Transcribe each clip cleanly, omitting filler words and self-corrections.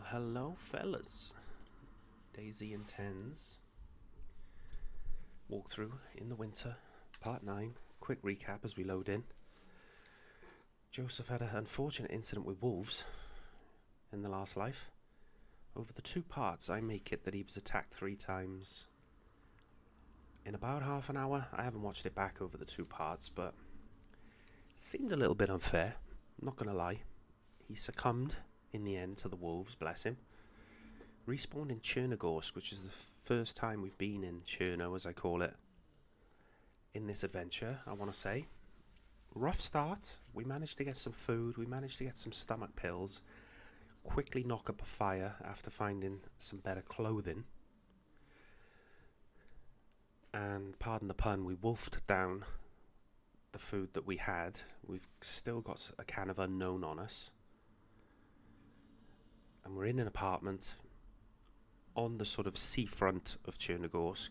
Hello fellas, DayZ IntenZ walkthrough in the winter, part 9. Quick recap as we load in. Joseph had an unfortunate incident with wolves in the last life. Over the 2 parts I make it that he was attacked 3 times in about half an hour. I haven't watched it back over the 2 parts, but it seemed a little bit unfair, I'm not gonna lie. He succumbed in the end to the wolves, bless him. Respawned in Chernogorsk, which is the first time we've been in Cherno, as I call it, in this adventure, I want to say. Rough start. We managed to get some food, we managed to get some stomach pills, quickly knock up a fire after finding some better clothing. And pardon the pun, we wolfed down the food that we had. We've still got a can of unknown on us. And we're in an apartment on the sort of seafront of Chernogorsk.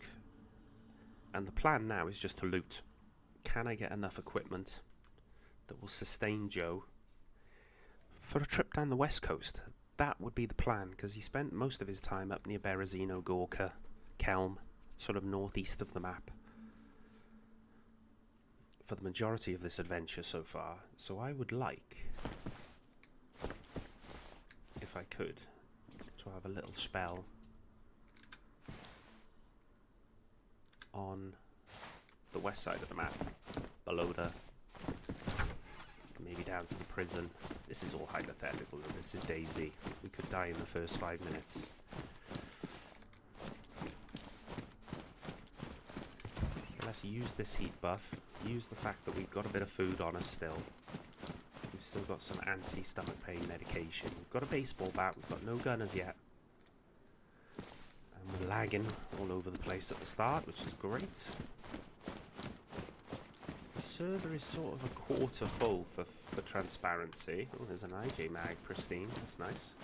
And the plan now is just to loot. Can I get enough equipment that will sustain Joe for a trip down the west coast? That would be the plan, because he spent most of his time up near Berezino, Gorka, Kelm, sort of northeast of the map, for the majority of this adventure so far. So I would like, if I could, to have a little spell on the west side of the map. Balota, maybe down to the prison. This is all hypothetical, this is DayZ. We could die in the first 5 minutes. Let's use this heat buff, use the fact that we've got a bit of food on us still. We've still got some anti-stomach pain medication. We've got a baseball bat. We've got no gunners yet. And we're lagging all over the place at the start, which is great. The server is sort of a quarter full for transparency. Oh, there's an IJ mag, pristine. That's nice.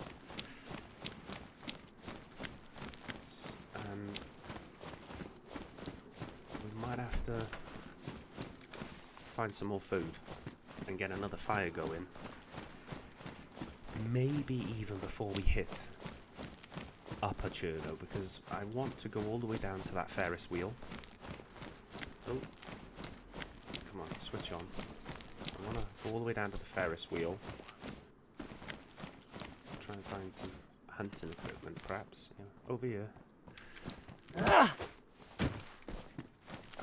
And we might have to find some more food and get another fire going, maybe even before we hit Upper Cherno, because I want to go all the way down to that Ferris wheel. Oh, come on, switch on. I want to go all the way down to the Ferris wheel, try and find some hunting equipment, perhaps. Yeah, over here. I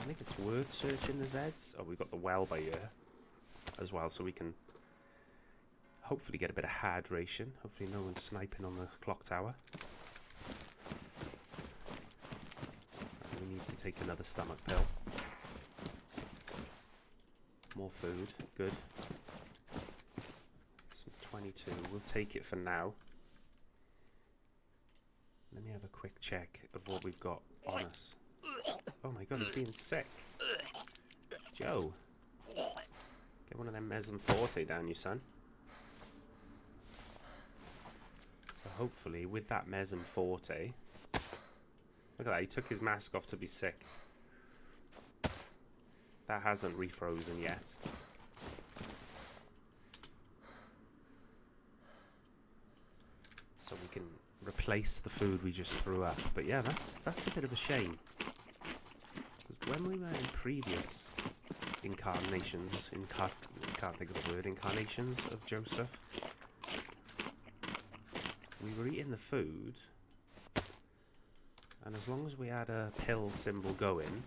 think it's worth searching the Zeds. Oh, we've got the well by here as well, so we can hopefully get a bit of hydration. Hopefully no one's sniping on the clock tower. And we need to take another stomach pill. More food, good. Some 22, we'll take it for now. Let me have a quick check of what we've got on us. Oh my god, he's being sick. Joe, get one of them Mesm Forte down you, son. So hopefully with that Mesm Forte, look at that, he took his mask off to be sick. That hasn't refrozen yet. So we can replace the food we just threw up. But yeah, that's a bit of a shame. When we were in previous incarnations, can't think of the word, incarnations of Joseph, we were eating the food, and as long as we had a pill symbol going,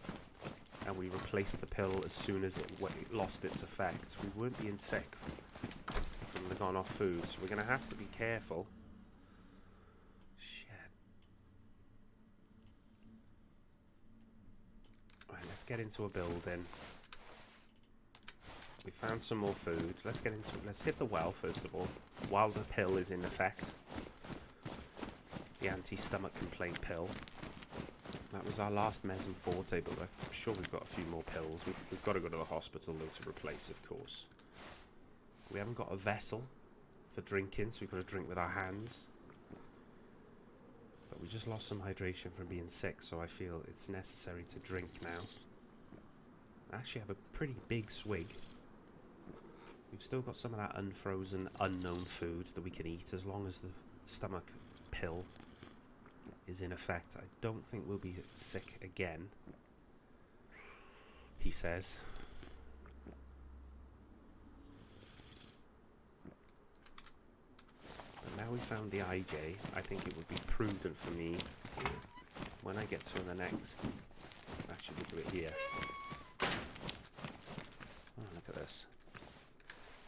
and we replaced the pill as soon as it lost its effect, we weren't being sick from the gone off food, so we're going to have to be careful. Let's get into a building. We found some more food. Let's hit the well first of all, while the pill is in effect. The anti-stomach complaint pill. That was our last Mesm Forte, but I'm sure we've got a few more pills. We've got to go to the hospital though to replace, of course. We haven't got a vessel for drinking, so we've got to drink with our hands. But we just lost some hydration from being sick, so I feel it's necessary to drink now. I actually have a pretty big swig. We've still got some of that unfrozen, unknown food that we can eat as long as the stomach pill is in effect, I don't think we'll be sick again, he says. But now we found the IJ, I think it would be prudent for me, when I get to the next, actually we'll do it here. Oh, look at this.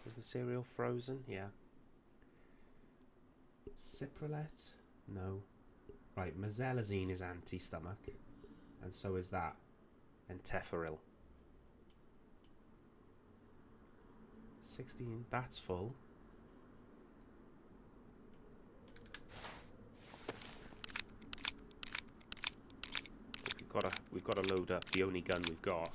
Is the cereal frozen? Yeah. Ciprolette? No. Right, mesalazine is anti-stomach, and so is that, and teferil. 16, that's full. We've got to load up the only gun we've got.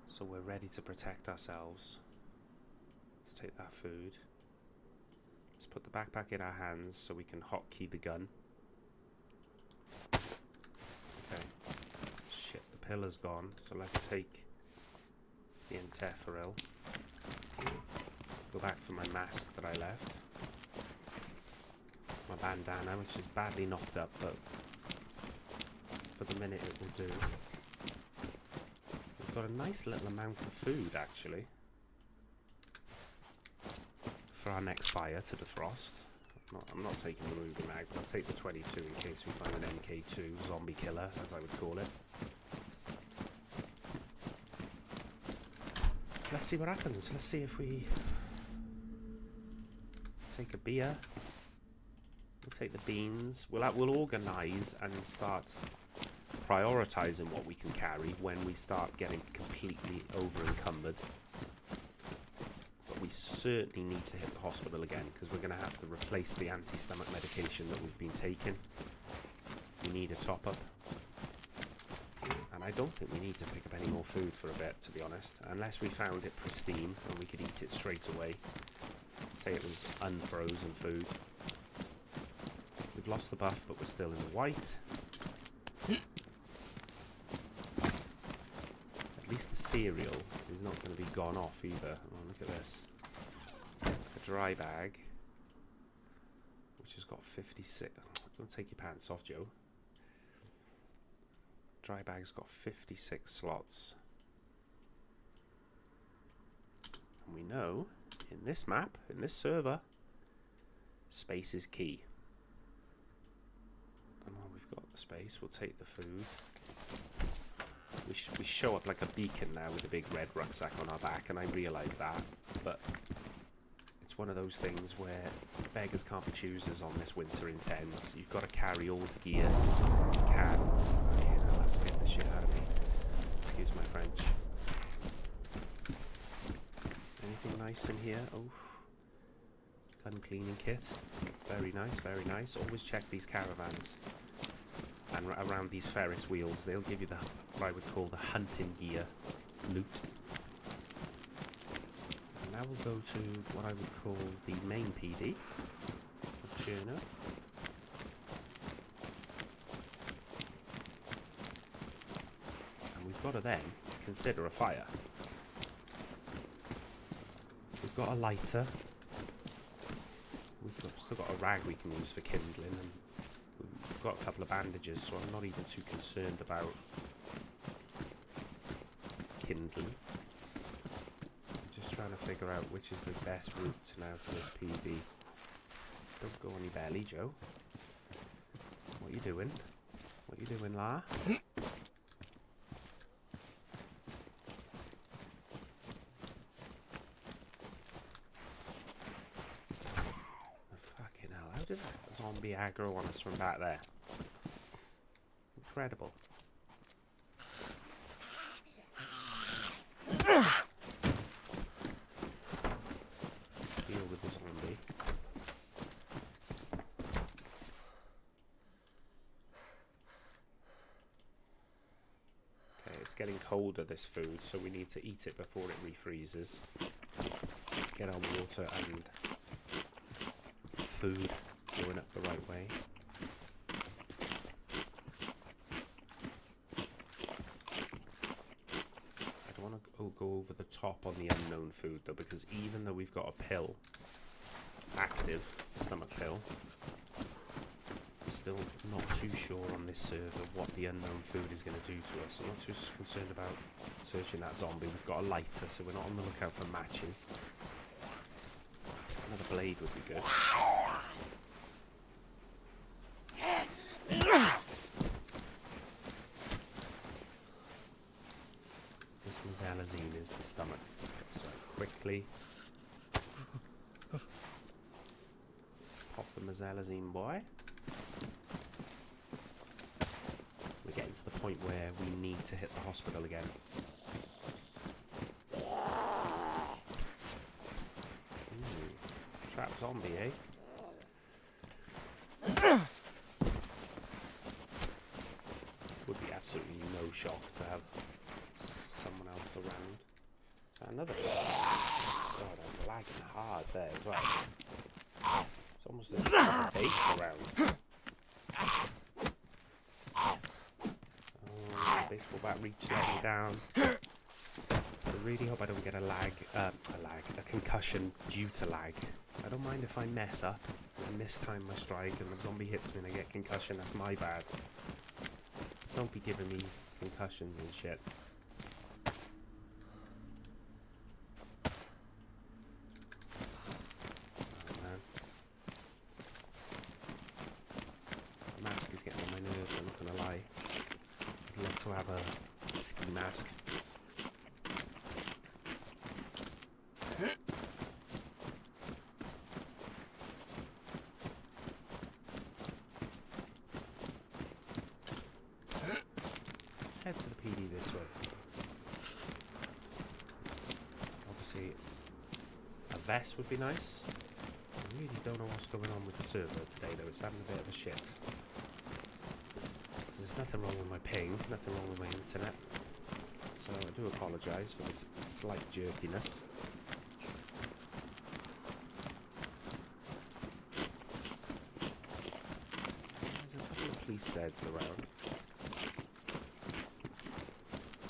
So we're ready to protect ourselves. Let's take that food. Let's put the backpack in our hands so we can hotkey the gun. Okay. Shit, the pillar's gone. So let's take the interferil. Go back for my mask that I left. My bandana, which is badly knocked up, but for the minute it will do. We've got a nice little amount of food, actually, for our next fire to defrost. I'm not taking the Ruger mag, but I'll take the 22 in case we find an MK2 zombie killer, as I would call it. Let's see what happens. Let's see if we take a beer. We'll take the beans. We'll organise and start prioritising what we can carry when we start getting completely over encumbered. But we certainly need to hit the hospital again, because we're going to have to replace the anti-stomach medication that we've been taking. We need a top-up. And I don't think we need to pick up any more food for a bit, to be honest, unless we found it pristine and we could eat it straight away. Say it was unfrozen food. We've lost the buff, but we're still in the white. At least the cereal is not going to be gone off either. Oh, look at this. A dry bag, which has got 56. Don't take your pants off, Joe. Dry bag's got 56 slots. And we know, in this map, in this server, space is key. And while we've got the space, we'll take the food. We show up like a beacon now with a big red rucksack on our back, and I realise that, but it's one of those things where beggars can't be choosers on this winter IntenZ. You've got to carry all the gear you can. Okay, now that scared the shit out of me. Excuse my French. Anything nice in here? Oh, gun cleaning kit. Very nice, very nice. Always check these caravans and around these Ferris wheels. They'll give you the, what I would call the hunting gear loot. And now we'll go to what I would call the main PD of Cherno. And we've got to then consider a fire. We've got a lighter. We've still got a rag we can use for kindling, and we've got a couple of bandages, so I'm not even too concerned about kindling. I'm just trying to figure out which is the best route now to this PD. Don't go on your belly, Joe. What you doing? What you doing, La? Fucking hell, how did that zombie aggro on us from back there? Incredible. Deal with the zombie. Okay, it's getting colder, this food, so we need to eat it before it refreezes. Get our water and food going up the right way. go over the top on the unknown food though, because even though we've got a pill active, a stomach pill, I'm still not too sure on this server what the unknown food is going to do to us. I'm not too concerned about searching that zombie. We've got a lighter, so we're not on the lookout for matches. Another blade would be good. This mesalazine is the stomach. So quickly pop the mesalazine, boy. We're getting to the point where we need to hit the hospital again. Ooh, trap zombie, eh? Would be absolutely no shock to have someone else around. Is that another trap zombie? God, I was lagging hard there as well. It's almost as if there's a base around. Baseball bat reach let me down. I really hope I don't get a concussion due to lag. I don't mind if I mess up and mistime my strike and the zombie hits me and I get concussion, that's my bad. Don't be giving me concussions and shit. Oh man. The mask is getting on my nerves, I'm not gonna lie. I'd love to have a ski mask. Let's head to the PD this way. Obviously, a vest would be nice. I really don't know what's going on with the server today though, it's having a bit of a shit. There's nothing wrong with my ping, nothing wrong with my internet, so I do apologise for this slight jerkiness. There's a couple of police heads around.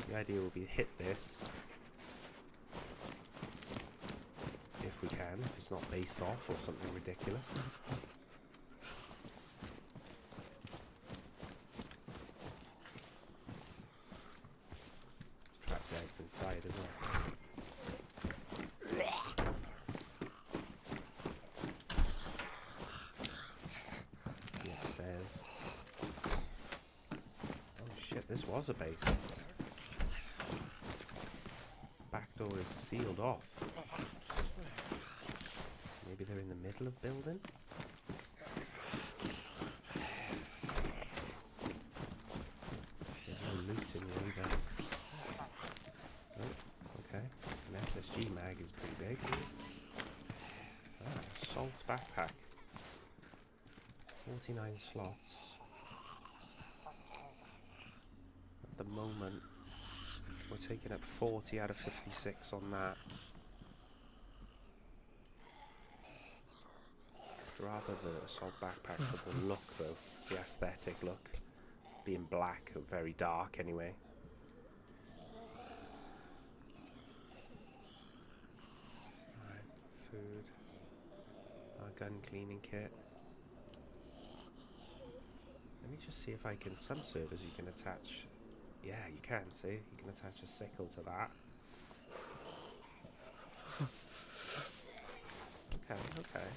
The idea will be to hit this, if we can, if it's not based off or something ridiculous. Zeds inside as well. Upstairs. Oh shit, this was a base. Back door is sealed off. Maybe they're in the middle of building? There's no loot in here either. Okay, an SSG mag is pretty big. Assault backpack. 49 slots. At the moment, we're taking up 40 out of 56 on that. I'd rather the assault backpack for the look though, the aesthetic look. Being black or very dark anyway. Food, our gun cleaning kit. Let me just see if I can. Some servers you can attach. Yeah, you can see. You can attach a sickle to that. Okay.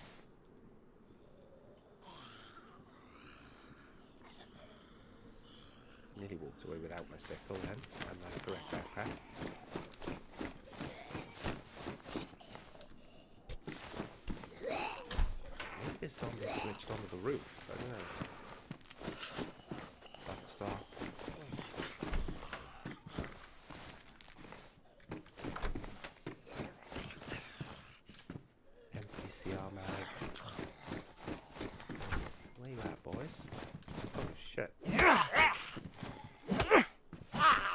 Nearly walked away without my sickle then. And my correct backpack. This zombie's glitched onto the roof. I don't know. That's dark. Empty CR mag. Where you at, boys? Oh shit.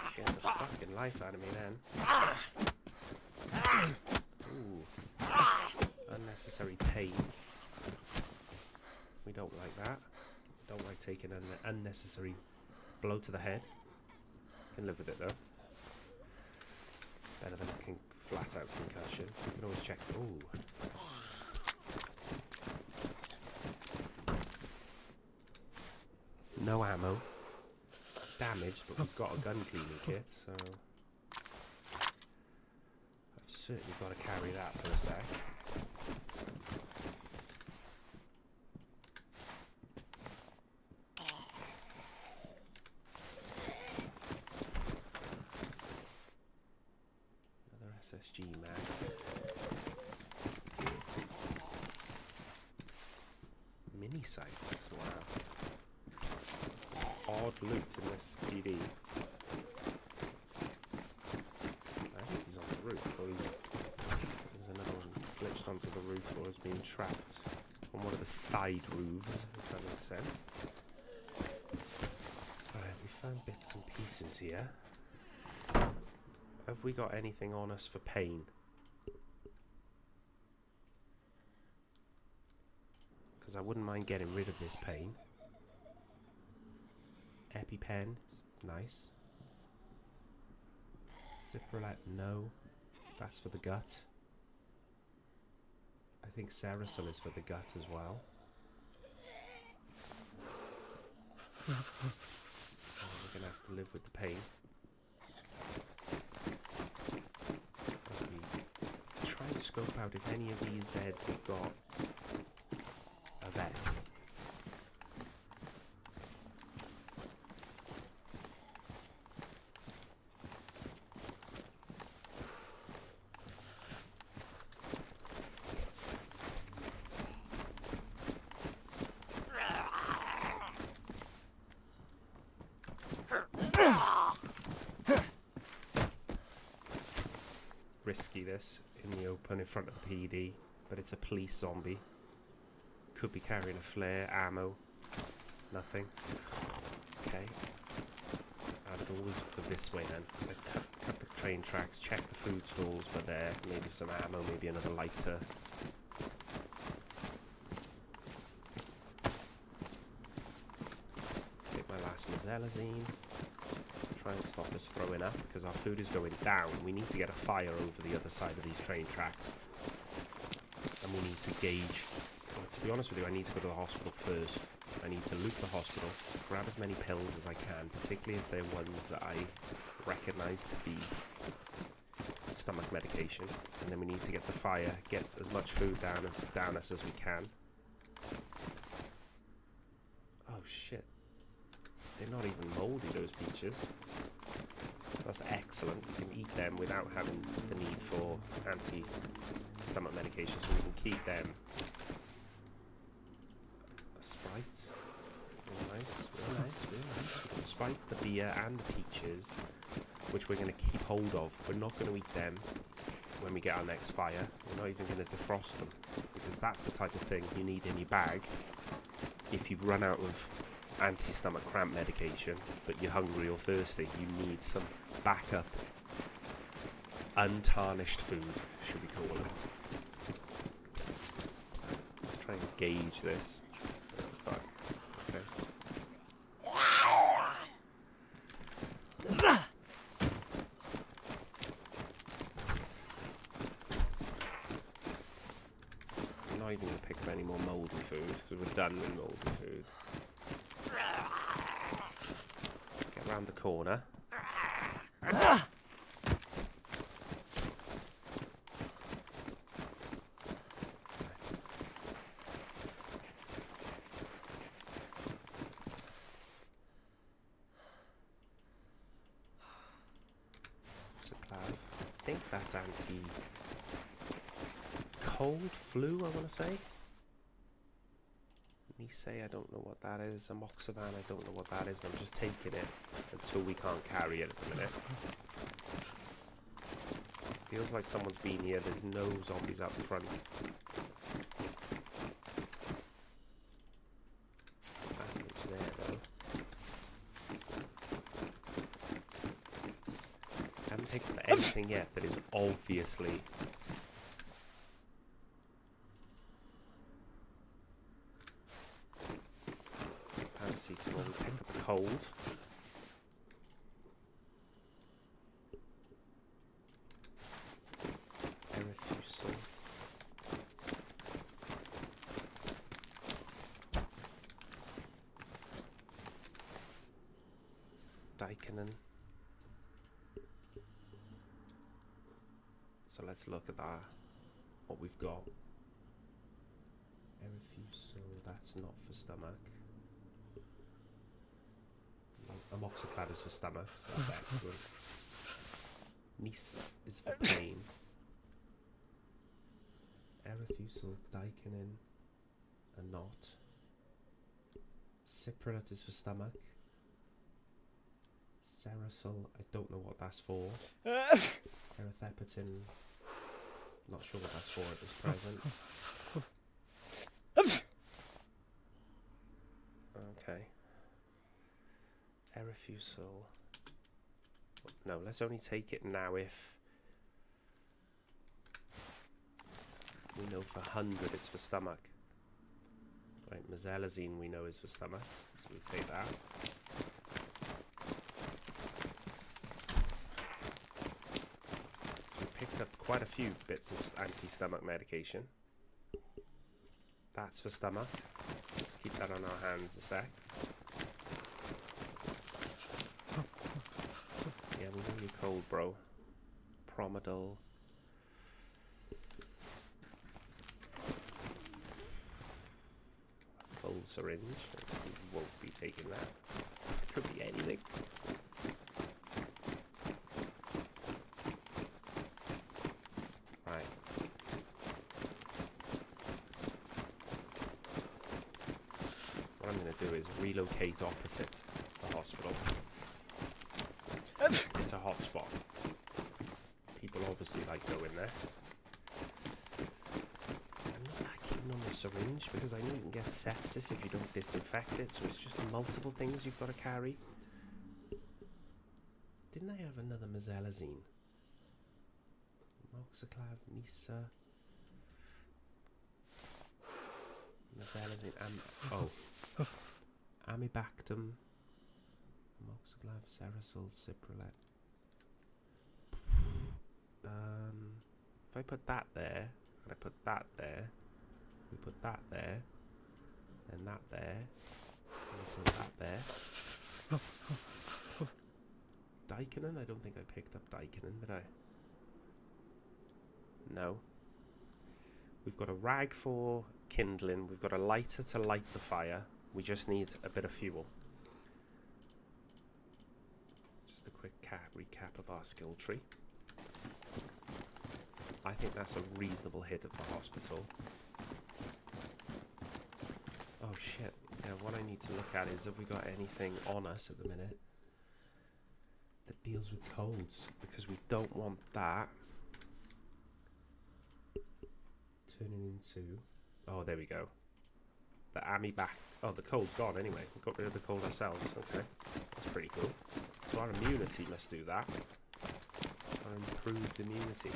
Scared the fucking life out of me then. Ooh. Unnecessary pain. We don't like that. Don't like taking an unnecessary blow to the head. Can live with it though. Better than a flat out concussion. You can always check for. Ooh. No ammo. Damaged, but we've got a gun cleaning kit, so I've certainly got to carry that for a sec. Another SSG mag. Mini sights, wow. Some odd loot in this PD. I think he's on the roof, or there's another one glitched onto the roof, or is being trapped on one of the side roofs, if that makes sense. Alright, we found bits and pieces here. Have we got anything on us for pain? Because I wouldn't mind getting rid of this pain. EpiPen, nice. Ciprolite, no. That's for the gut. I think Cerasol is for the gut as well. We're going to have to live with the pain. As we try and scope out if any of these Zeds have got a vest. Risky this in the open in front of the PD, but it's a police zombie. Could be carrying a flare, ammo, nothing. Okay, I would always go this way then. Cut the train tracks, check the food stalls, but there, maybe some ammo, maybe another lighter. Take my last Mazellazine. Try and stop us throwing up, because our food is going down. We need to get a fire over the other side of these train tracks. And we need to gauge. Well, to be honest with you, I need to go to the hospital first. I need to loot the hospital, grab as many pills as I can, particularly if they're ones that I recognise to be stomach medication. And then we need to get the fire, get as much food down us as we can. Oh shit. They're not even mouldy, those peaches. That's excellent. We can eat them without having the need for anti-stomach medication, so we can keep them. A Sprite. Real nice, real nice, real nice. We've got the Sprite, the beer, and the peaches, which we're going to keep hold of. We're not going to eat them when we get our next fire. We're not even going to defrost them, because that's the type of thing you need in your bag if you've run out of anti-stomach cramp medication, but you're hungry or thirsty. You need some backup, untarnished food, should we call it. Let's try and gauge this. Oh, fuck. Okay. I'm not even going to pick up any more mouldy food, because we're done with mouldy food. Let's get around the corner. I think that's anti-cold flu, I want to say. Say I don't know what that is. Amoxavan, I don't know what that is, but I'm just taking it until we can't carry it at the minute. Feels like someone's been here. There's no zombies out the front. There's a bandage there though. I haven't picked up anything yet that is obviously paracetamol. We picked up a cold. Dickenon. So let's look at that. What we've got. Erifusol, that's not for stomach. Amoxiclav is for stomach, so that's excellent. Nice is for pain. Erifusol, Dickenon, are not. Cipralit is for stomach. Serosol, I don't know what that's for. Erythepatin, not sure what that's for at this present. Okay. Erifusol. No, let's only take it now if we know for 100 it's for stomach. Right, mesalazine we know is for stomach, so we take that. So we've picked up quite a few bits of anti-stomach medication. That's for stomach. Let's keep that on our hands a sec. Yeah, we know you're cold, bro. Promedol. Full syringe. We won't be taking that. Could be anything. Right. What I'm going to do is relocate opposite the hospital. It's a hot spot. People obviously like going there. I'm not that keen on the syringe because I know you can get sepsis if you don't disinfect it, so it's just multiple things you've got to carry. Didn't I have another mesalazine? Amoxiclav, Nisa, mesalazine, Amibactam, Amoxiclav, Serosol, Cipralit. If I put that there, and I put that there, we put that there, and that there, and we put that there. Dickenon? I don't think I picked up Dickenon, did I? No. We've got a rag for kindling, we've got a lighter to light the fire, we just need a bit of fuel. Just a quick recap of our skill tree. I think that's a reasonable hit of the hospital. Oh shit. Yeah, what I need to look at is have we got anything on us at the minute that deals with colds, because we don't want that turning into... Oh, there we go. The Oh, the cold's gone anyway. We got rid of the cold ourselves. Okay. That's pretty cool. So our immunity must do that. Our improved immunity.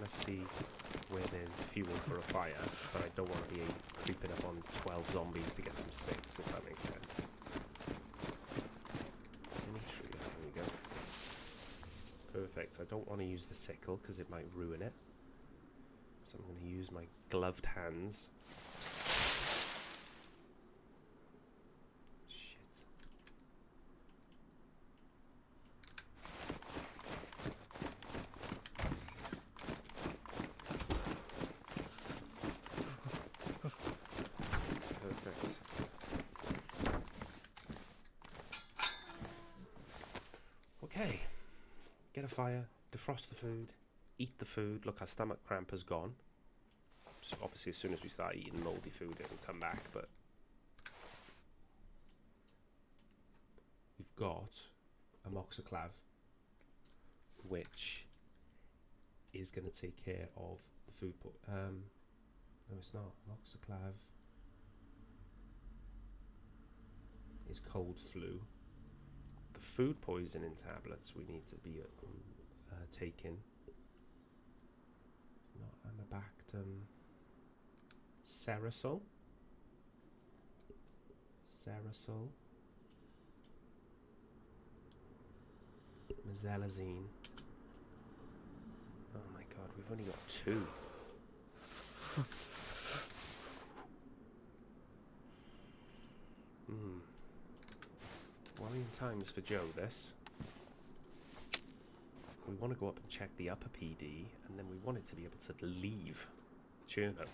See where there's fuel for a fire, but I don't want to be creeping up on 12 zombies to get some sticks, if that makes sense. Any tree, there we go. Perfect. I don't want to use the sickle because it might ruin it. So I'm going to use my gloved hands. Okay, get a fire, defrost the food, eat the food. Look, our stomach cramp has gone. So obviously as soon as we start eating mouldy food it'll come back, but we've got Amoxiclav, which is going to take care of the food no, it's not. Amoxiclav is cold flu. The food poisoning tablets we need to be taking. Not Amibactam. Cerasol. Mezelazine. Oh my god, we've only got 2. Worrying times for Joe, this. We want to go up and check the upper PD, and then we want it to be able to leave Cherno.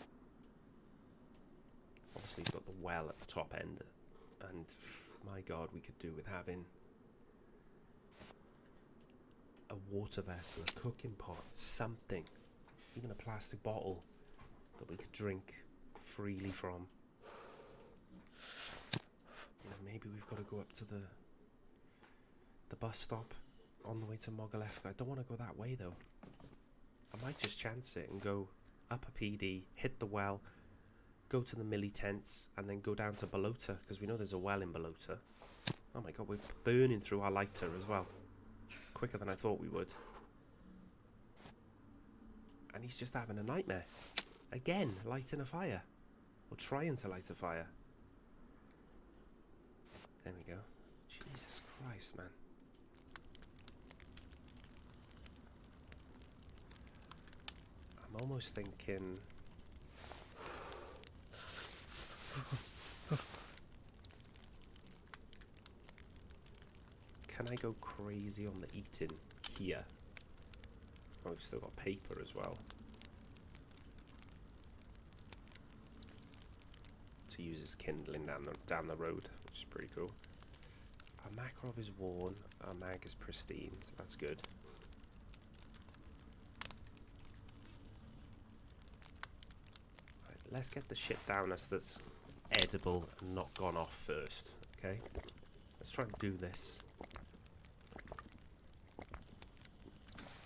Obviously, he's got the well at the top end, and my god, we could do with having a water vessel, a cooking pot, something, even a plastic bottle that we could drink freely from. You know, maybe we've got to go up to the bus stop on the way to Mogilevka. I don't want to go that way though. I might just chance it and go up a PD, hit the well, go to the milli tents, and then go down to Balota, because we know there's a well in Balota. Oh my god, we're burning through our lighter as well. Quicker than I thought we would. And he's just having a nightmare. Again, lighting a fire. Or trying to light a fire. There we go. Jesus Christ, man. I'm almost thinking... Can I go crazy on the eating here? Oh, we've still got paper as well. To use as kindling down the road, which is pretty cool. Our Makarov is worn, our mag is pristine, so that's good. Right, let's get the shit down us that's edible and not gone off first, okay? Let's try and do this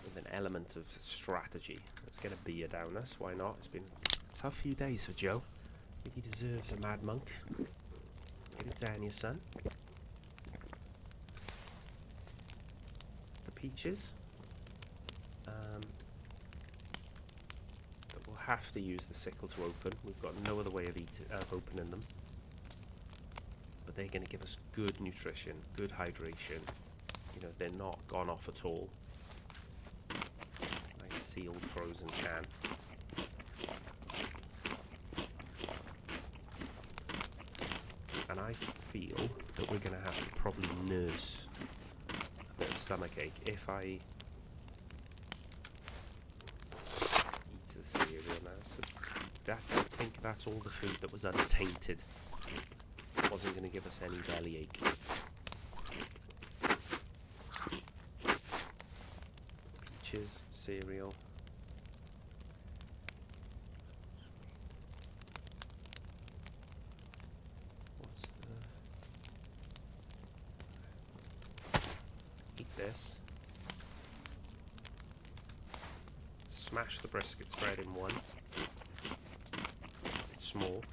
with an element of strategy. Let's get a beer down us, why not? It's been a tough few days for Joe. I think he deserves a mad monk. Get it down, your son. The peaches. But we'll have to use the sickle to open. We've got no other way of opening them. But they're going to give us good nutrition, good hydration. You know, they're not gone off at all. Nice sealed frozen can. And I feel that we're going to have to probably nurse a bit of stomachache if I eat a cereal now. So I think that's all the food that was untainted. Wasn't going to give us any bellyache. Peaches, cereal. This. Smash the brisket spread in one. It's small.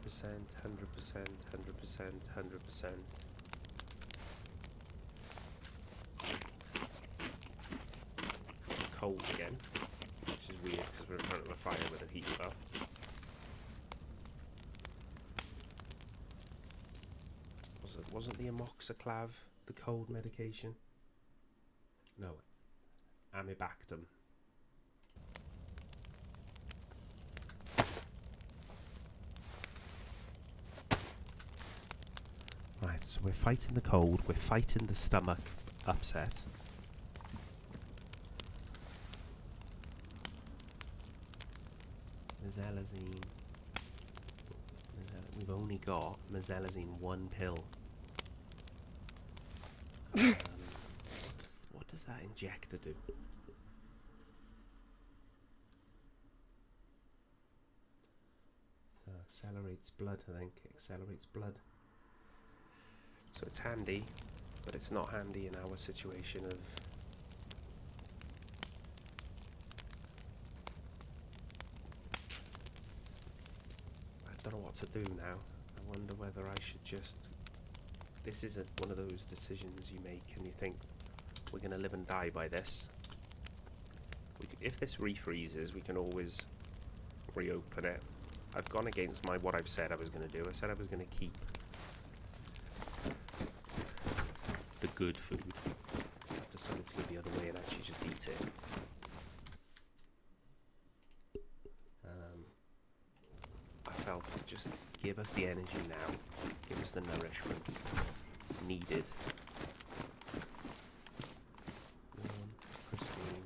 %, 100%, 100%, 100%. Cold again. Which is weird because we're in front of a fire with a heat buff. Wasn't the amoxiclav the cold medication? No. Amibactam. Right, so we're fighting the cold, we're fighting the stomach upset. Mezelazine. We've only got mezelazine 1 pill. What does that injector do? Accelerates blood, I think. Accelerates blood. So it's handy, but it's not handy in our situation of... I don't know what to do now. I wonder whether I should just this is one of those decisions you make and you think, we're going to live and die by this. If this refreezes, we can always reopen it. I've gone against what I've said I was going to do. I said I was going to keep the good food. I've decided to go the other way and actually just eat it. I felt, just give us the energy now. Give us the nourishment needed. Warm, pristine.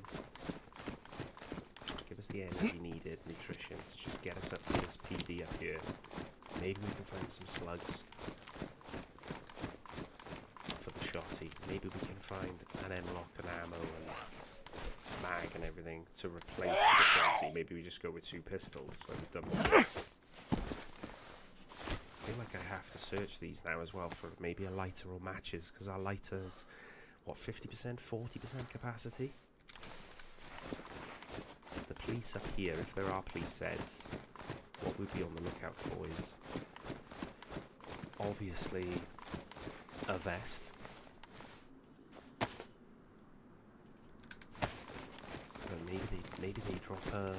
Give us the energy needed, nutrition, to just get us up to this PD up here. Maybe we can find some slugs for the shotty. Maybe we can find an M-lock and ammo and mag and everything to replace the shotty. Maybe we just go with 2 pistols like we've done before. I feel like I have to search these now as well for maybe a lighter or matches, because our lighter's, what, 50%, 40% capacity? The police up here, if there are police sets, what we'd be on the lookout for is obviously a vest. But maybe they drop a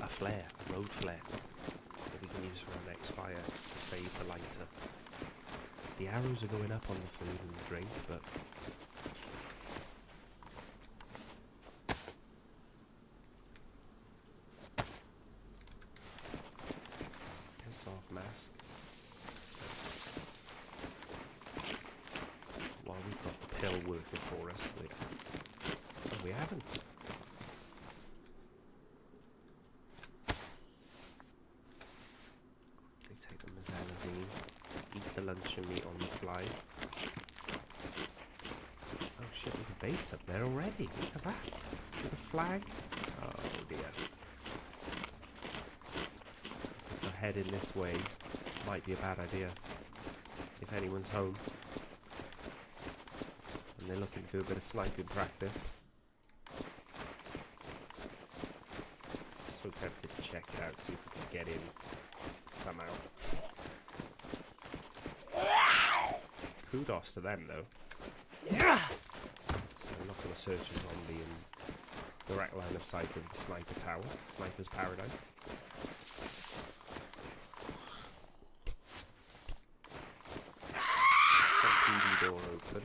flare, a road flare, that we can use for our next fire to save the lighter. The arrows are going up on the food and the drink, but piss off, mask. While we've got the pill working for us, we haven't. Take the Mazanazine, eat the luncheon meat on the fly. Oh shit, there's a base up there already. Look at that. With a flag. Oh dear. So heading this way might be a bad idea. If anyone's home and they're looking to do a bit of sniping practice. So tempted to check it out, see if we can get in somehow. Kudos to them though. So I'm not going to search us on the direct line of sight of the sniper tower, sniper's paradise. Front PD door open.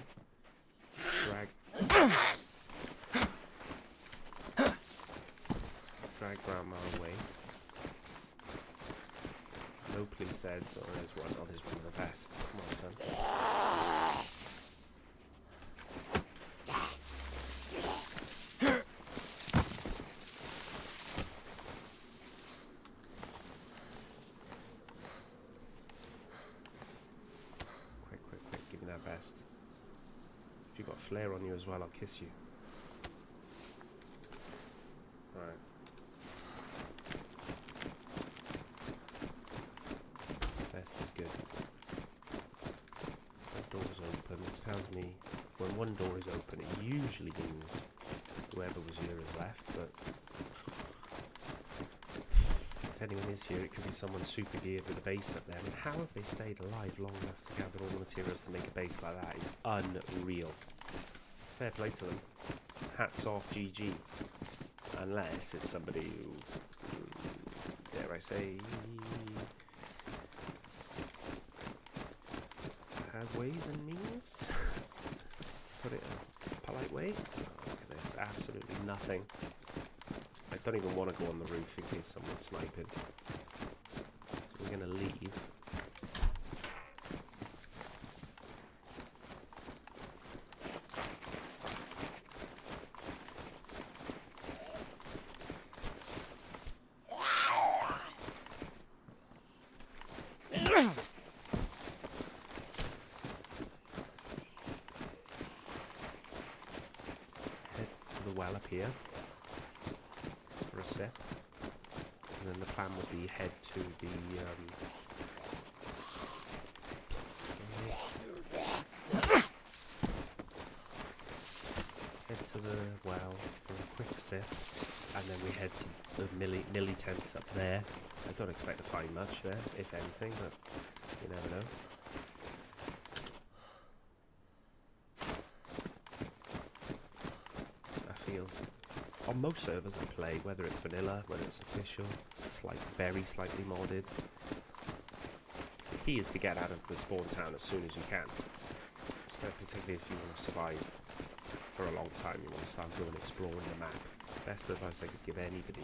Drag grandma away. No police said, so there's one. Oh, there's one with a vest. Come on, son. Quick, give me that vest. If you've got a flare on you as well, I'll kiss you. Alright. Vest is good. That door's open, which tells me when one door is open, it usually means whoever was here is left, but if anyone is here, it could be someone super geared with a base up there. I mean, how have they stayed alive long enough to gather all the materials to make a base like that? It's unreal. Fair play to them. Hats off, GG. Unless it's somebody who, dare I say, has ways and means, to put it in a polite way. Oh, look at this, absolutely nothing. I don't even want to go on the roof in case someone's sniping. So we're going to leave. Well up here for a sip, and then the plan would be head to the well for a quick sip, and then we head to the Millie tents up there. I don't expect to find much there, if anything, but you never know. on most servers I play, whether it's vanilla, whether it's official, it's like very slightly modded. The key is to get out of the spawn town as soon as you can, particularly if you want to survive for a long time. You want to start going exploring the map. Best advice I could give anybody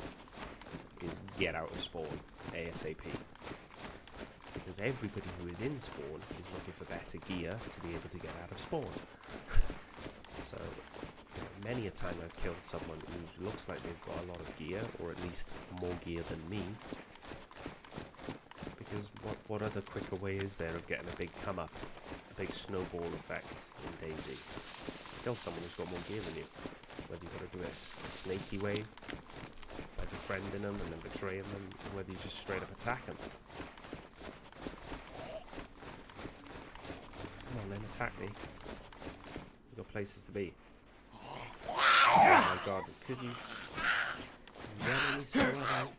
is get out of spawn ASAP, because everybody who is in spawn is looking for better gear to be able to get out of spawn. So many a time I've killed someone who looks like they've got a lot of gear, or at least more gear than me, because what other quicker way is there of getting a big come up, a big snowball effect in DayZ? Kill someone who's got more gear than you. Whether you've got to do it a snaky way, by befriending them and then betraying them, or whether you just straight up attack them. Come on then, attack me. You've got places to be. Oh my god, could you just yell me so loud?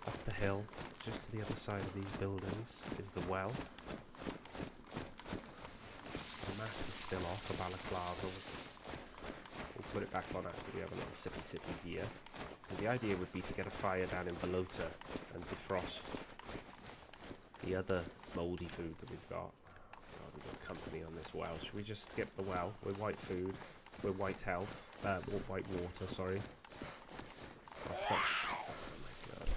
Up the hill, just to the other side of these buildings, is the well. The mask is still off, the balaclavas. We'll put it back on after we have a little sippy here. And the idea would be to get a fire down in Balota and defrost the other mouldy food that we've got. God, we've got company on this well. Should we just skip the well? We're white food. We're white health. White water, sorry. Oh my god.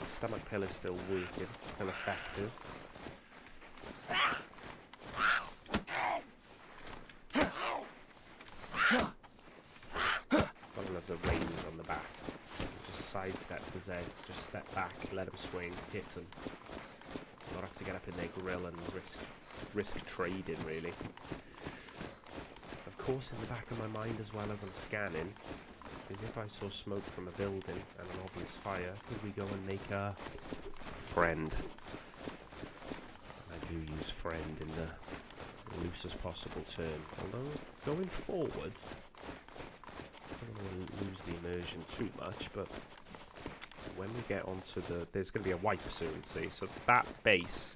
Our stomach pill is still working. Still effective. I love the range on the bat. Just sidestep the Zeds. Just step back, let them swing, hit them. Not have to get up in their grill and risk trading, really. Of course, in the back of my mind, as well as I'm scanning, is if I saw smoke from a building and an obvious fire, could we go and make a friend? I do use friend in the loosest possible term. Although, going forward, I don't want to lose the immersion too much, but when we get onto there's going to be a wipe soon, see, so that base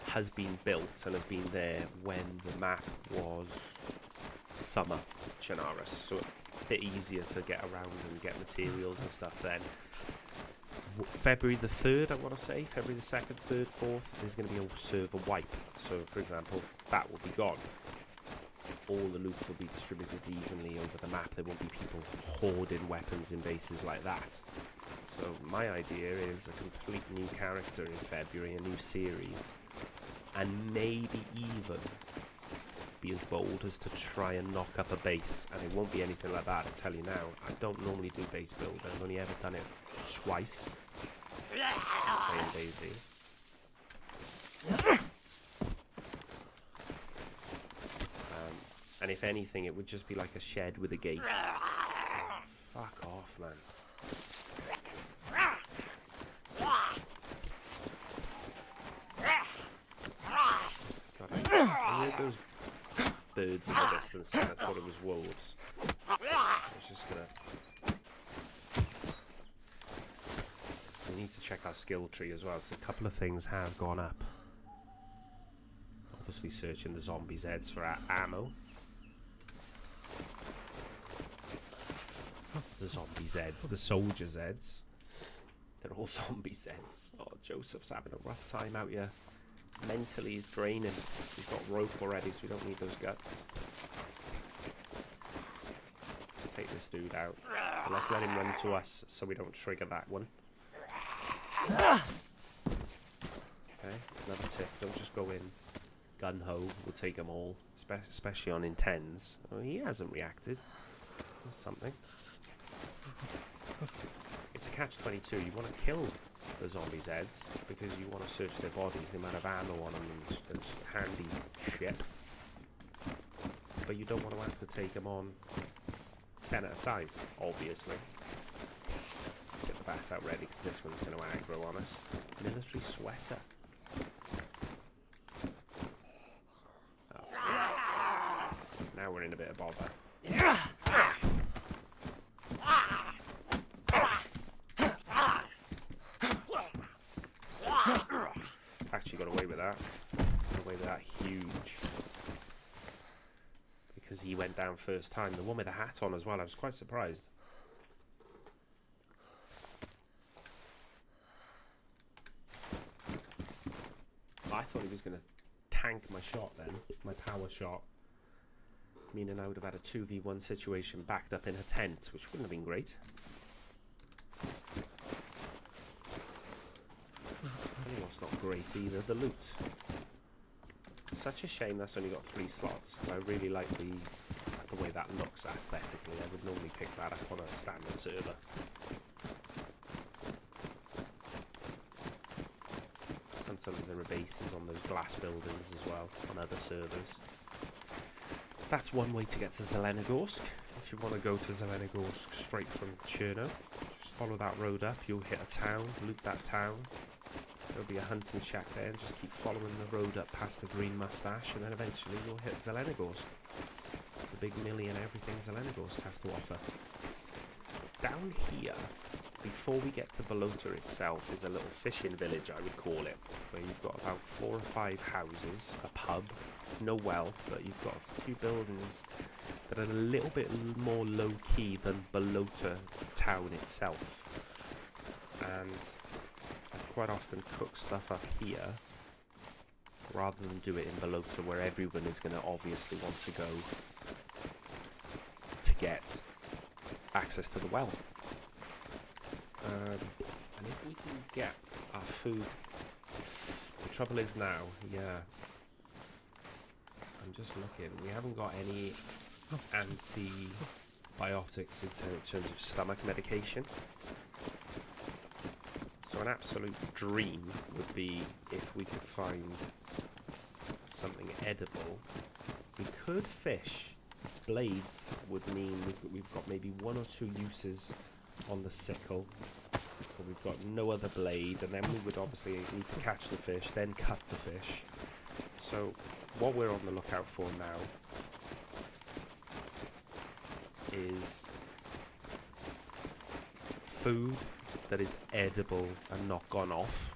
has been built and has been there when the map was summer Chernogorsk, so a bit easier to get around and get materials and stuff then. February the 3rd, I want to say, February the 2nd, 3rd, 4th, there's going to be a server wipe, so for example, that will be gone. All the loot will be distributed evenly over the map. There won't be people hoarding weapons in bases like that. So my idea is a complete new character in February, a new series, and maybe even be as bold as to try and knock up a base. And it won't be anything like that, I tell you now. I don't normally do base build. I've only ever done it twice playing DayZ. And if anything, it would just be like a shed with a gate. Oh, fuck off, man. God, I heard those birds in the distance and I thought it was wolves. I was just gonna... We need to check our skill tree as well, because a couple of things have gone up. Obviously searching the zombie Zeds for ammo. The zombie Zeds, the soldier Zeds. They're all zombie Zeds. Oh, Joseph's having a rough time out here. Mentally he's draining. He's got rope already, so we don't need those guts. Let's take this dude out. And let's let him run to us so we don't trigger that one. Okay, another tip. Don't just go in gun-ho. We'll take them all. Especially on IntenZ. Oh, he hasn't reacted. There's something. It's a catch-22. You want to kill the zombie Zeds because you want to search their bodies, the amount of ammo on them and handy shit. But you don't want to have to take them on 10 at a time, obviously. Let's get the bat out ready because this one's going to aggro on us. Military sweater. Oh, fuck. Now we're in a bit of bother. Actually got to away with that. Got away with that huge. Because he went down first time. The one with the hat on as well, I was quite surprised. I thought he was going to tank my shot then, my power shot. Meaning I would have had a 2v1 situation backed up in a tent, which wouldn't have been great. Tell you what's not great either, the loot. Such a shame that's only got 3 slots, because I really like the way that looks aesthetically. I would normally pick that up on a standard server. Sometimes there are bases on those glass buildings as well, on other servers. That's one way to get to Zelenogorsk. If you want to go to Zelenogorsk straight from Cherno, just follow that road up, you'll hit a town, loot that town. There'll be a hunting shack there, and just keep following the road up past the green mustache, and then eventually you'll hit Zelenogorsk. The big million everything Zelenogorsk has to offer. Down here, before we get to Balota itself, is a little fishing village, I would call it, where you've got about 4 or 5 houses, a pub, no well, but you've got a few buildings that are a little bit more low-key than Balota town itself. And I've quite often cooked stuff up here, rather than do it in Balota, where everyone is going to obviously want to go to get access to the well. And if we can get our food, the trouble is now, yeah, I'm just looking, we haven't got any antibiotics in terms of stomach medication. So an absolute dream would be if we could find something edible. We could fish. Blades would mean we've got maybe 1 or 2 uses on the sickle, but we've got no other blade, and then we would obviously need to catch the fish, then cut the fish. So what we're on the lookout for now is food that is edible and not gone off,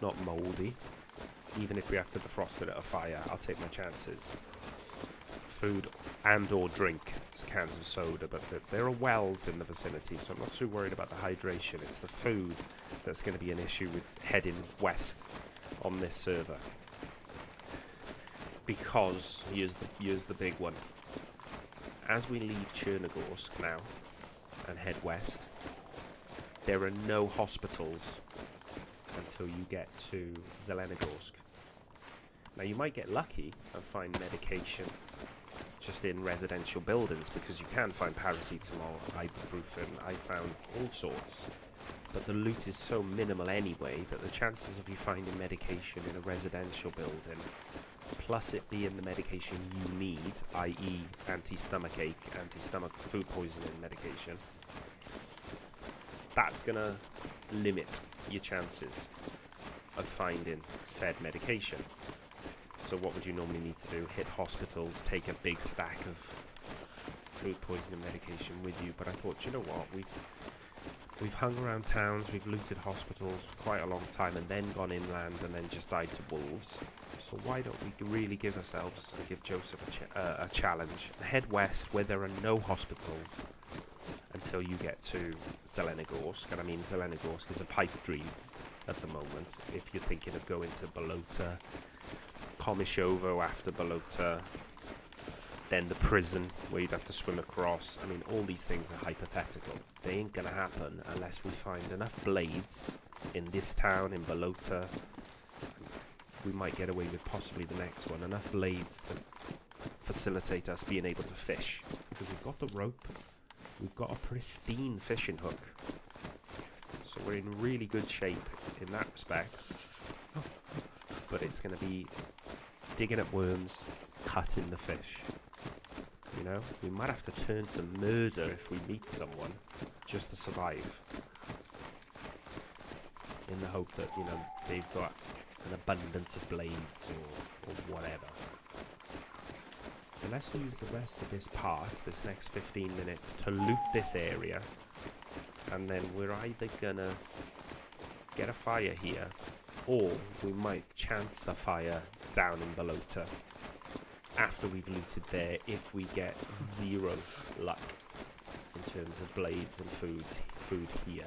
not mouldy. Even if we have to defrost it at a fire, I'll take my chances. Food and or drink, cans of soda, but there are wells in the vicinity, so I'm not too worried about the hydration. It's the food that's going to be an issue with heading west on this server. Because here's the big one. As we leave Chernogorsk now and head west, there are no hospitals until you get to Zelenogorsk. Now you might get lucky and find medication just in residential buildings, because you can find paracetamol, ibuprofen, I found all sorts, but the loot is so minimal anyway that the chances of you finding medication in a residential building, plus it being the medication you need, i.e. anti-stomach ache, anti-stomach food poisoning medication, that's going to limit your chances of finding said medication. So what would you normally need to do? Hit hospitals, take a big stack of food poisoning medication with you. But I thought, you know what, we've hung around towns, we've looted hospitals for quite a long time, and then gone inland and then just died to wolves. So why don't we really give ourselves and give Joseph a challenge? Head west where there are no hospitals until you get to Zelenogorsk. And I mean, Zelenogorsk is a pipe dream at the moment. If you're thinking of going to Balota, Komishovo after Balota, then the prison where you'd have to swim across. I mean, all these things are hypothetical. They ain't gonna happen unless we find enough blades in this town, in Balota. We might get away with possibly the next one. Enough blades to facilitate us being able to fish. Because we've got the rope, we've got a pristine fishing hook. So we're in really good shape in that respects. But it's going to be digging up worms, cutting the fish. You know, we might have to turn to murder if we meet someone just to survive. In the hope that, you know, they've got an abundance of blades or whatever. But let's use the rest of this part, this next 15 minutes, to loot this area. And then we're either going to get a fire here, Or we might chance a fire down in Balota after we've looted there if we get 0 luck in terms of blades and food here.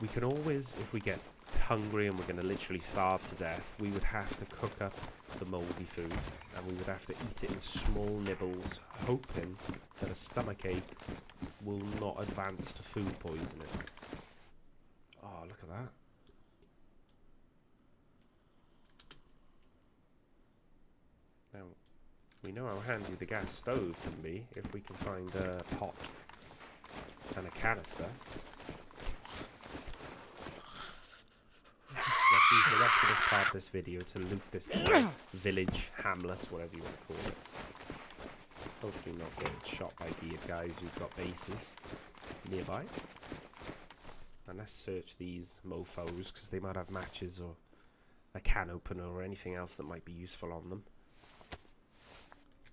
We can always, if we get hungry and we're going to literally starve to death, we would have to cook up the mouldy food and we would have to eat it in small nibbles, hoping that a stomachache will not advance to food poisoning. Oh, look at that. Now, we know how handy the gas stove can be if we can find a pot and a canister. Let's use the rest of this part of this video to loot this village, hamlet, whatever you want to call it. Hopefully not get shot by geared guys who've got bases nearby. And let's search these mofos because they might have matches or a can opener or anything else that might be useful on them.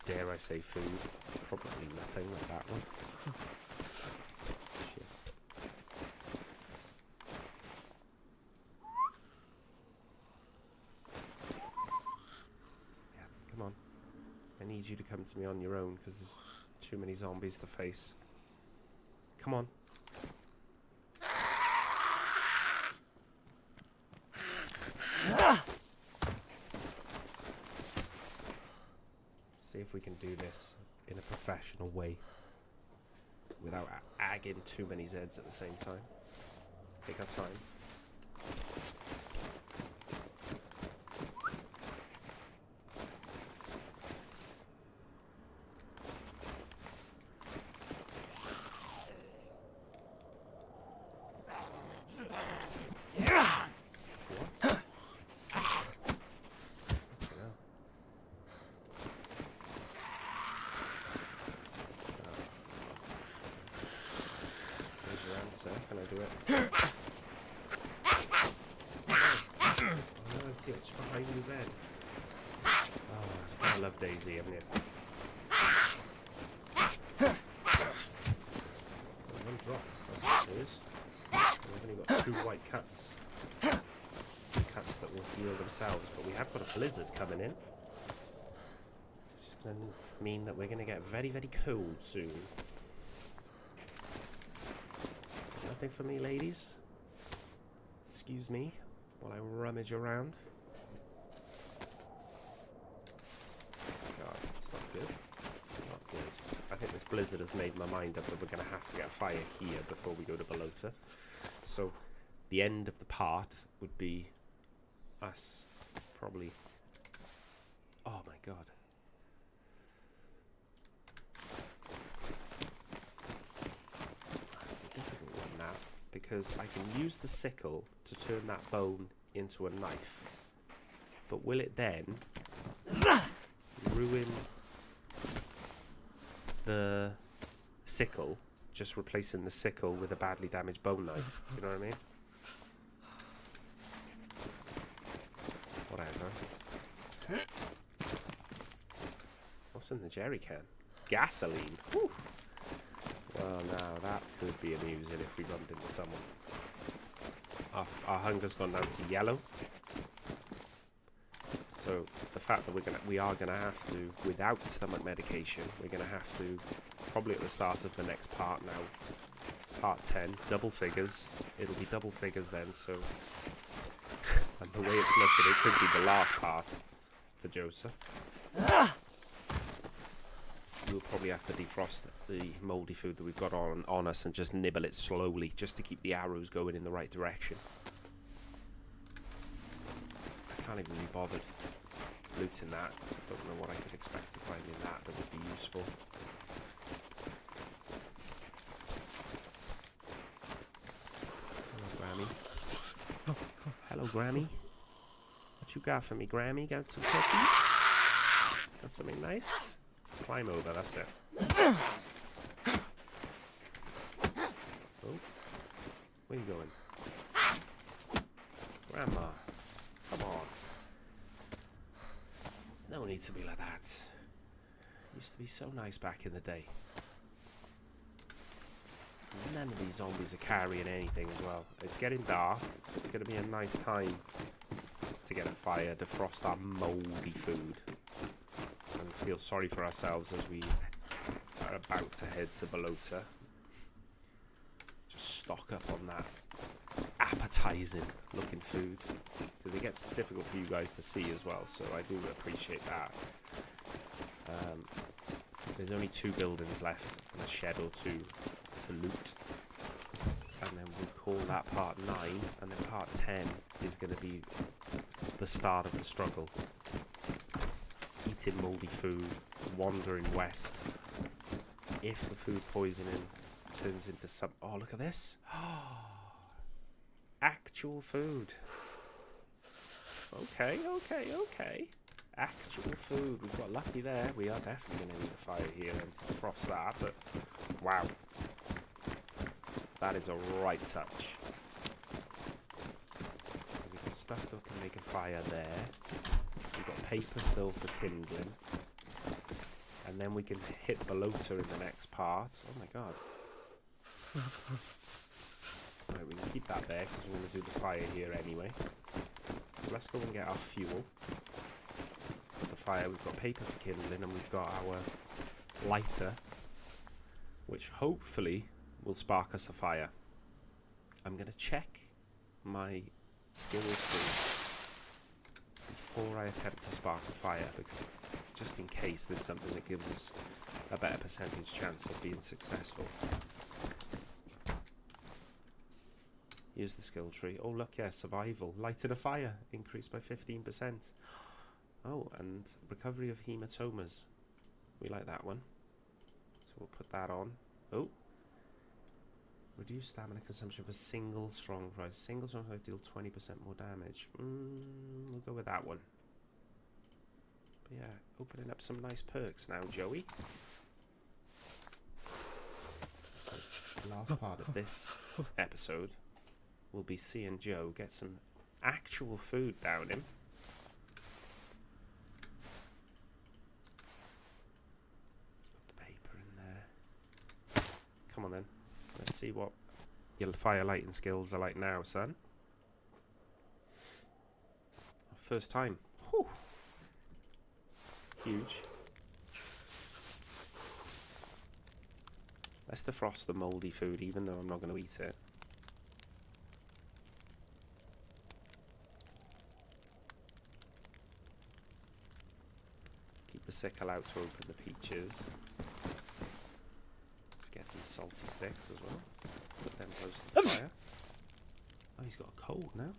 Dare I say food? Probably nothing like that one. Shit. Yeah, come on. I need you to come to me on your own because there's too many zombies to face. Come on. See if we can do this in a professional way without agging too many Zeds at the same time. Take our time. Can I do it? Oh no, I've glitched behind his head. Oh, I love DayZ, haven't you? One dropped, that's good news. We've only got 2 white cuts. Cuts that will heal themselves, but we have got a blizzard coming in. It's going to mean that we're going to get very, very cold soon. Nothing for me, ladies. Excuse me while I rummage around. God, it's not good. Not good. I think this blizzard has made my mind up that we're going to have to get a fire here before we go to Balota. So the end of the part would be us probably... Oh my God. That's a difficult one now, because I can use the sickle to turn that bone into a knife. But will it then ruin the sickle, just replacing the sickle with a badly damaged bone knife? You know what I mean? Whatever. What's in the jerry can? Gasoline. Whew. Well, now that could be amusing if we bumped into someone. Our hunger's gone down to yellow. So the fact that we are gonna have to, without stomach medication, we're gonna have to, probably at the start of the next part now, part 10, double figures. It'll be double figures then, so... and the way it's looking, it could be the last part for Joseph. We'll probably have to defrost the mouldy food that we've got on us and just nibble it slowly, just to keep the arrows going in the right direction. I can't even be bothered looting that. Don't know what I could expect to find in that would be useful. Hello, Grammy. Hello, Grammy. What you got for me, Grammy? Got some cookies? Got something nice? Climb over, that's it. Oh. Where you going? Grandma. Come on. There's no need to be like that. It used to be so nice back in the day. None of these zombies are carrying anything as well. It's getting dark, so it's going to be a nice time to get a fire, defrost our mouldy food, and feel sorry for ourselves as we are about to head to Balota. Just stock up on that appetizing looking food, because it gets difficult for you guys to see as well, so I do appreciate that. There's only 2 buildings left and a shed or 2 to loot, and then we'll call that part 9, and then part 10 is going to be the start of the struggle. Eating mouldy food, wandering west. If the food poisoning turns into some... Oh, look at this. Actual food. Okay. Actual food. We've got lucky there. We are definitely going to need a fire here and defrost that, but wow. That is a right touch. We've got stuff that can make a fire there. We've got paper still for kindling. And then we can hit Balota in the next part. Oh my god. Right, we can keep that there because we're going to do the fire here anyway. So let's go and get our fuel for the fire. We've got paper for kindling and we've got our lighter, which hopefully will spark us a fire. I'm going to check my skill tree before I attempt to spark a fire, because just in case there's something that gives us a better percentage chance of being successful. Here's the skill tree. Oh look, yeah, survival. Lighted a fire, increased by 15%. Oh, and recovery of hematomas. We like that one. So we'll put that on. Oh. Reduce stamina consumption for single strong price. Single strong price deal 20% more damage. We'll go with that one. But yeah, opening up some nice perks now, Joey. So the last part of this episode will be seeing Joe get some actual food down him. Put the paper in there. Come on then. Let's see what your fire lighting skills are like now, son. First time. Whew. Huge. Let's defrost the mouldy food, even though I'm not going to eat it. Keep the sickle out to open the peaches. Let's get these salty sticks as well. Put them close to the fire. Oh, he's got a cold now.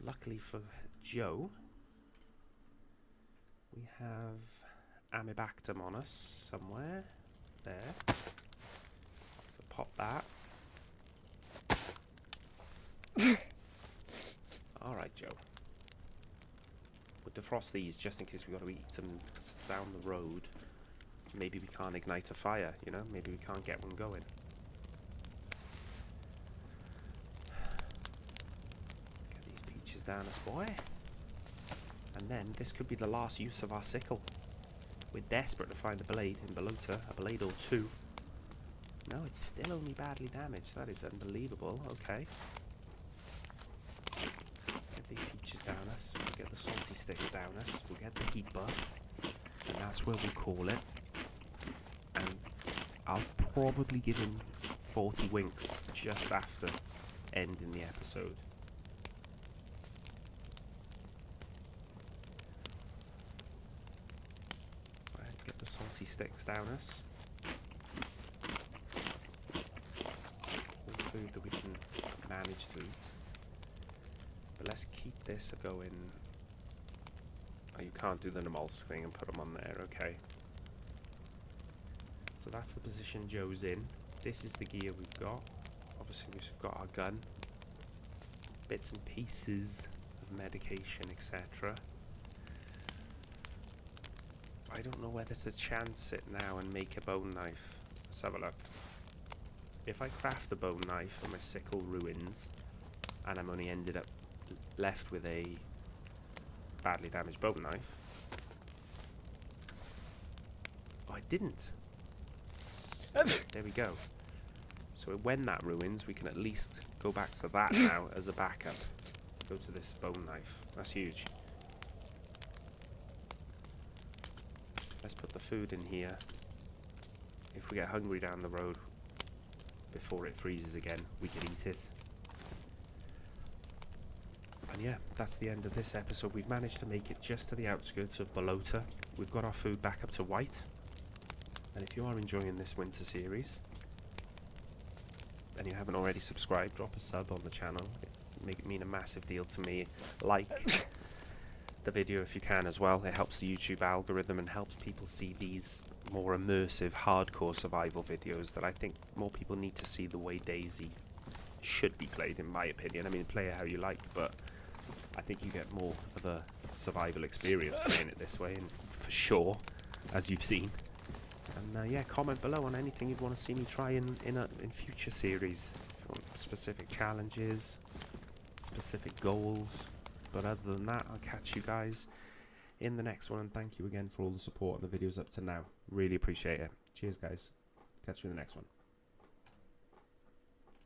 Luckily for Joe, we have Amibactum on us somewhere. There. So pop that. Alright, Joe. We'll defrost these just in case we've got to eat them down the road. Maybe we can't ignite a fire, you know? Maybe we can't get one going. Get these peaches down us, boy. And then this could be the last use of our sickle. We're desperate to find a blade in Balota, a blade or 2. No, it's still only badly damaged. That is unbelievable. Okay. Let's get these peaches down us. We'll get the salty sticks down us. We'll get the heat buff. And that's where we'll call it. And I'll probably give him 40 winks just after ending the episode. Right, get the salty sticks down us. All food that we can manage to eat. But let's keep this going. Oh, you can't do the Nemolsk thing and put them on there, okay. So that's the position Joe's in. This is the gear we've got. Obviously we've got our gun. Bits and pieces of medication, etc. I don't know whether to chance it now and make a bone knife. Let's have a look. If I craft a bone knife and my sickle ruins, and I'm only ended up left with a badly damaged bone knife. Oh, I didn't. There we go. So when that ruins, we can at least go back to that now as a backup. Go to this bone knife. That's huge. Let's put the food in here. If we get hungry down the road before it freezes again, we can eat it. And yeah, that's the end of this episode. We've managed to make it just to the outskirts of Balota. We've got our food back up to white. And if you are enjoying this winter series, and you haven't already subscribed, drop a sub on the channel. It mean a massive deal to me. Like the video if you can as well. It helps the YouTube algorithm and helps people see these more immersive, hardcore survival videos that I think more people need to see the way DayZ should be played, in my opinion. I mean, play it how you like, but I think you get more of a survival experience playing it this way, and for sure, as you've seen. And yeah, comment below on anything you'd want to see me try in future series. If you want specific challenges, specific goals. But other than that, I'll catch you guys in the next one. And thank you again for all the support on the videos up to now. Really appreciate it. Cheers, guys. Catch you in the next one.